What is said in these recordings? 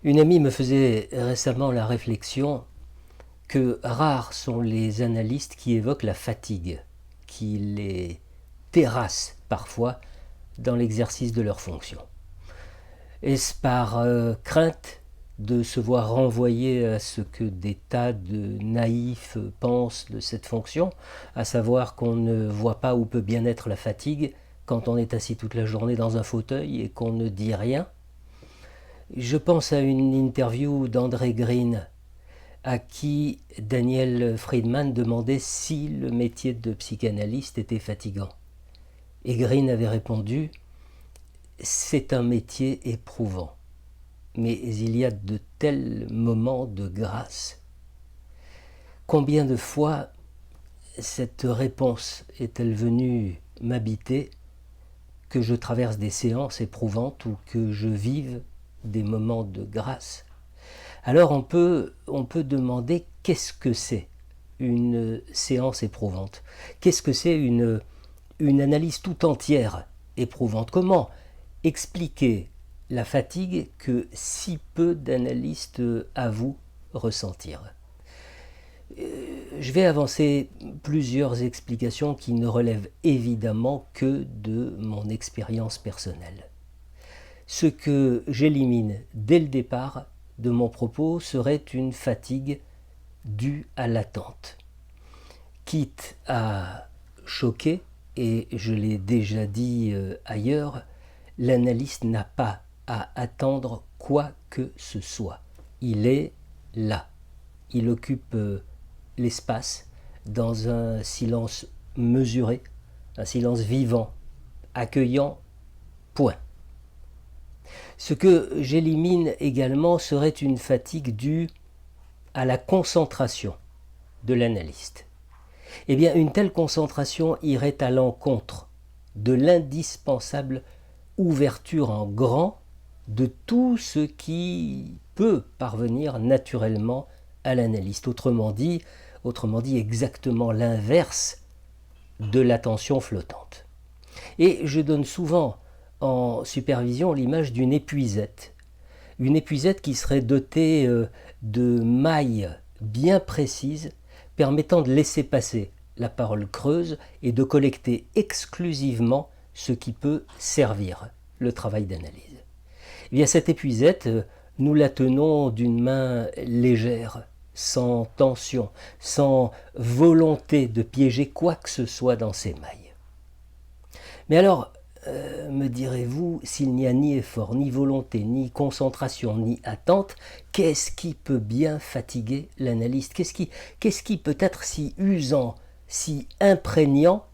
Une amie me faisait récemment la réflexion que rares sont les analystes qui évoquent la fatigue, qui les terrasse parfois dans l'exercice de leurs fonctions. Est-ce par crainte de se voir renvoyer à ce que des tas de naïfs pensent de cette fonction, à savoir qu'on ne voit pas où peut bien être la fatigue quand on est assis toute la journée dans un fauteuil et qu'on ne dit rien? Je pense à une interview d'André Green, à qui Daniel Friedman demandait si le métier de psychanalyste était fatigant. Et Green avait répondu « C'est un métier éprouvant, mais il y a de tels moments de grâce. » Combien de fois cette réponse est-elle venue m'habiter, que je traverse des séances éprouvantes ou que je vive des moments de grâce? Alors on peut demander qu'est-ce que c'est une séance éprouvante? Qu'est-ce que c'est une analyse tout entière éprouvante? Comment expliquer la fatigue que si peu d'analystes avouent ressentir? Je vais avancer plusieurs explications qui ne relèvent évidemment que de mon expérience personnelle. Ce que j'élimine dès le départ de mon propos serait une fatigue due à l'attente. Quitte à choquer, et je l'ai déjà dit ailleurs, l'analyste n'a pas à attendre quoi que ce soit. Il est là. Il occupe l'espace dans un silence mesuré, un silence vivant, accueillant, point. Ce que j'élimine également serait une fatigue due à la concentration de l'analyste. Eh bien, une telle concentration irait à l'encontre de l'indispensable ouverture en grand de tout ce qui peut parvenir naturellement à l'analyste. Autrement dit exactement l'inverse de l'attention flottante. Et je donne souvent en supervision l'image d'une épuisette. Une épuisette qui serait dotée de mailles bien précises permettant de laisser passer la parole creuse et de collecter exclusivement ce qui peut servir le travail d'analyse. Eh bien, cette épuisette, nous la tenons d'une main légère, sans tension, sans volonté de piéger quoi que ce soit dans ces mailles. Mais alors, me direz-vous, s'il n'y a ni effort, ni volonté, ni concentration, ni attente, qu'est-ce qui peut bien fatiguer l'analyste? Qu'est-ce qui peut être si usant, si imprégnant,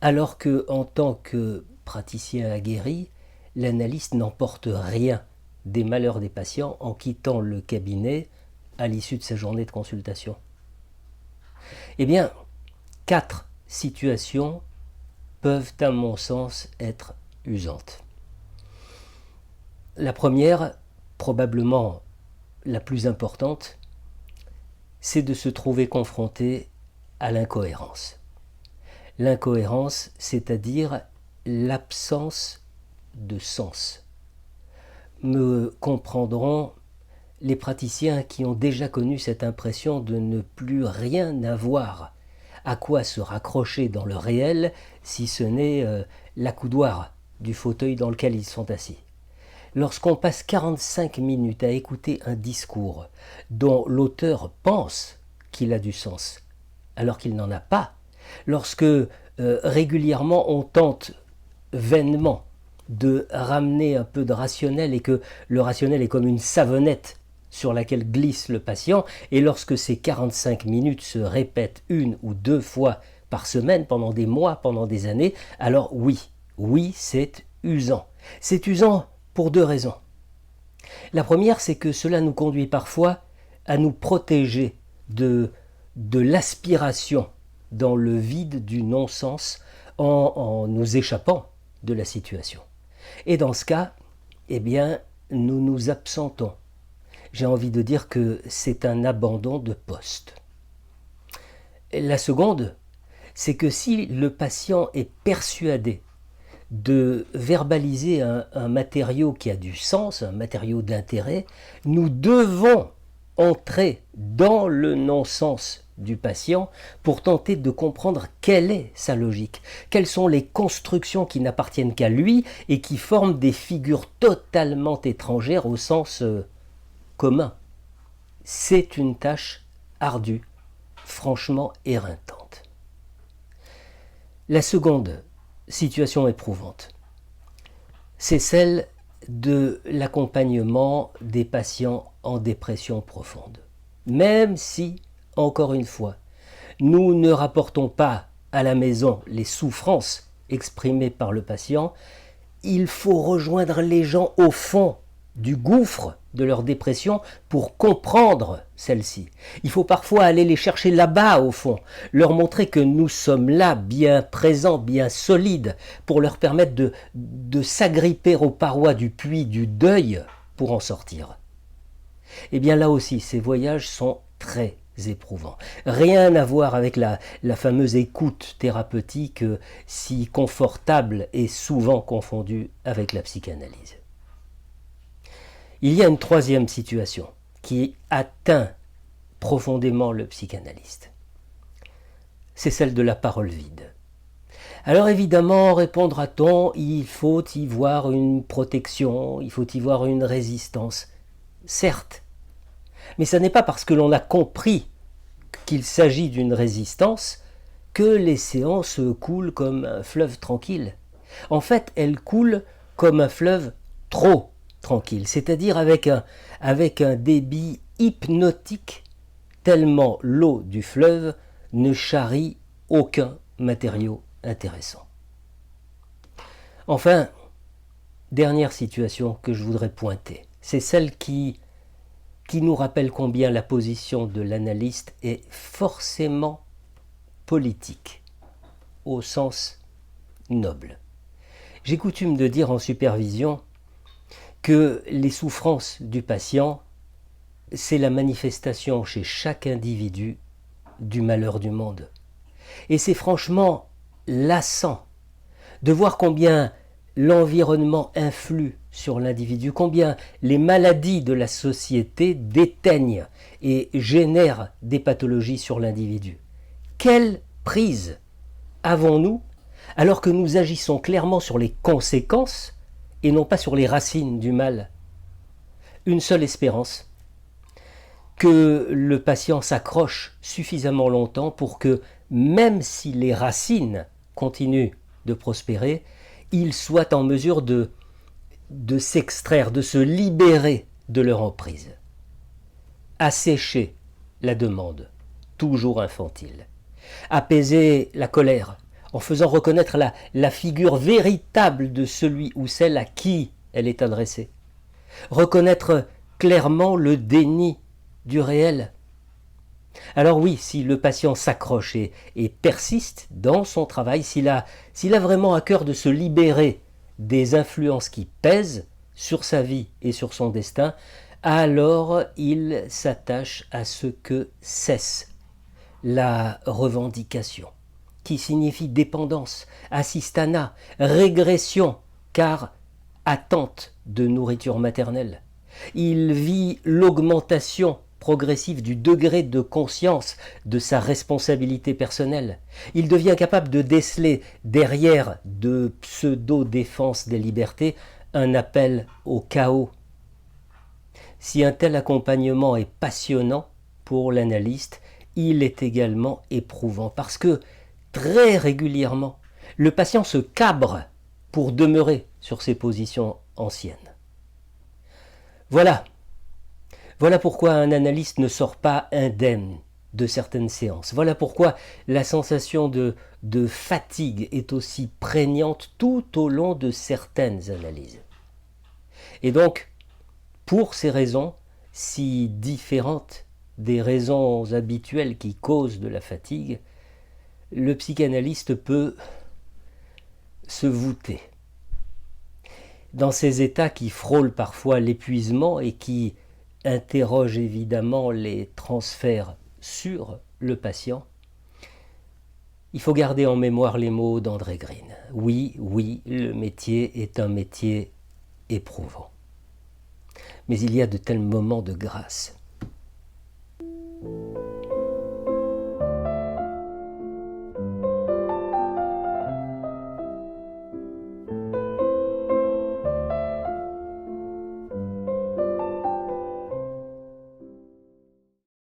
alors que, en tant que praticien aguerri, l'analyste n'emporte rien des malheurs des patients en quittant le cabinet à l'issue de sa journée de consultation? Eh bien, 4 situations peuvent, à mon sens, être usantes. La première, probablement la plus importante, c'est de se trouver confronté à l'incohérence. L'incohérence, c'est-à-dire l'absence de sens. Me comprendront les praticiens qui ont déjà connu cette impression de ne plus rien avoir à quoi se raccrocher dans le réel, si ce n'est l'accoudoir du fauteuil dans lequel ils sont assis. Lorsqu'on passe 45 minutes à écouter un discours dont l'auteur pense qu'il a du sens, alors qu'il n'en a pas, lorsque régulièrement on tente vainement de ramener un peu de rationnel et que le rationnel est comme une savonnette sur laquelle glisse le patient, et lorsque ces 45 minutes se répètent 1 ou 2 fois par semaine, pendant des mois, pendant des années, alors oui, c'est usant. C'est usant pour 2 raisons. La première, c'est que cela nous conduit parfois à nous protéger de l'aspiration dans le vide du non-sens en nous échappant de la situation. Et dans ce cas, eh bien, nous nous absentons. J'ai envie de dire que c'est un abandon de poste. La seconde, c'est que si le patient est persuadé de verbaliser un matériau qui a du sens, un matériau d'intérêt, nous devons entrer dans le non-sens du patient pour tenter de comprendre quelle est sa logique, quelles sont les constructions qui n'appartiennent qu'à lui et qui forment des figures totalement étrangères au sens commun. C'est une tâche ardue, franchement éreintante. La seconde situation éprouvante, c'est celle de l'accompagnement des patients en dépression profonde. Même si, encore une fois, nous ne rapportons pas à la maison les souffrances exprimées par le patient, il faut rejoindre les gens au fond du gouffre de leur dépression pour comprendre celle-ci. Il faut parfois aller les chercher là-bas au fond, leur montrer que nous sommes là, bien présents, bien solides, pour leur permettre de s'agripper aux parois du puits du deuil pour en sortir. Eh bien là aussi, ces voyages sont très éprouvants. Rien à voir avec la fameuse écoute thérapeutique si confortable et souvent confondue avec la psychanalyse. Il y a une troisième situation qui atteint profondément le psychanalyste. C'est celle de la parole vide. Alors évidemment, répondra-t-on, il faut y voir une protection, il faut y voir une résistance. Certes, mais ce n'est pas parce que l'on a compris qu'il s'agit d'une résistance que les séances coulent comme un fleuve tranquille. En fait, elles coulent comme un fleuve trop tranquille, c'est-à-dire avec un débit hypnotique, tellement l'eau du fleuve ne charrie aucun matériau intéressant. Enfin, dernière situation que je voudrais pointer, c'est celle qui nous rappelle combien la position de l'analyste est forcément politique, au sens noble. J'ai coutume de dire en supervision que les souffrances du patient, c'est la manifestation chez chaque individu du malheur du monde. Et c'est franchement lassant de voir combien l'environnement influe sur l'individu, combien les maladies de la société déteignent et génèrent des pathologies sur l'individu. Quelle prise avons-nous alors que nous agissons clairement sur les conséquences et non pas sur les racines du mal? Une seule espérance, que le patient s'accroche suffisamment longtemps pour que, même si les racines continuent de prospérer, il soit en mesure de s'extraire, de se libérer de leur emprise. Assécher la demande, toujours infantile. Apaiser la colère, en faisant reconnaître la figure véritable de celui ou celle à qui elle est adressée. Reconnaître clairement le déni du réel. Alors oui, si le patient s'accroche et persiste dans son travail, s'il a vraiment à cœur de se libérer des influences qui pèsent sur sa vie et sur son destin, alors il s'attache à ce que cesse la revendication, qui signifie dépendance, assistanat, régression, car attente de nourriture maternelle. Il vit l'augmentation progressive du degré de conscience de sa responsabilité personnelle. Il devient capable de déceler derrière de pseudo-défense des libertés un appel au chaos. Si un tel accompagnement est passionnant pour l'analyste, il est également éprouvant parce que très régulièrement, le patient se cabre pour demeurer sur ses positions anciennes. Voilà pourquoi un analyste ne sort pas indemne de certaines séances. Voilà pourquoi la sensation de fatigue est aussi prégnante tout au long de certaines analyses. Et donc, pour ces raisons, si différentes des raisons habituelles qui causent de la fatigue, le psychanalyste peut se voûter. Dans ces états qui frôlent parfois l'épuisement et qui interroge évidemment les transferts sur le patient, Il faut garder en mémoire les mots d'André Green. Oui, oui, le métier est un métier éprouvant. Mais il y a de tels moments de grâce.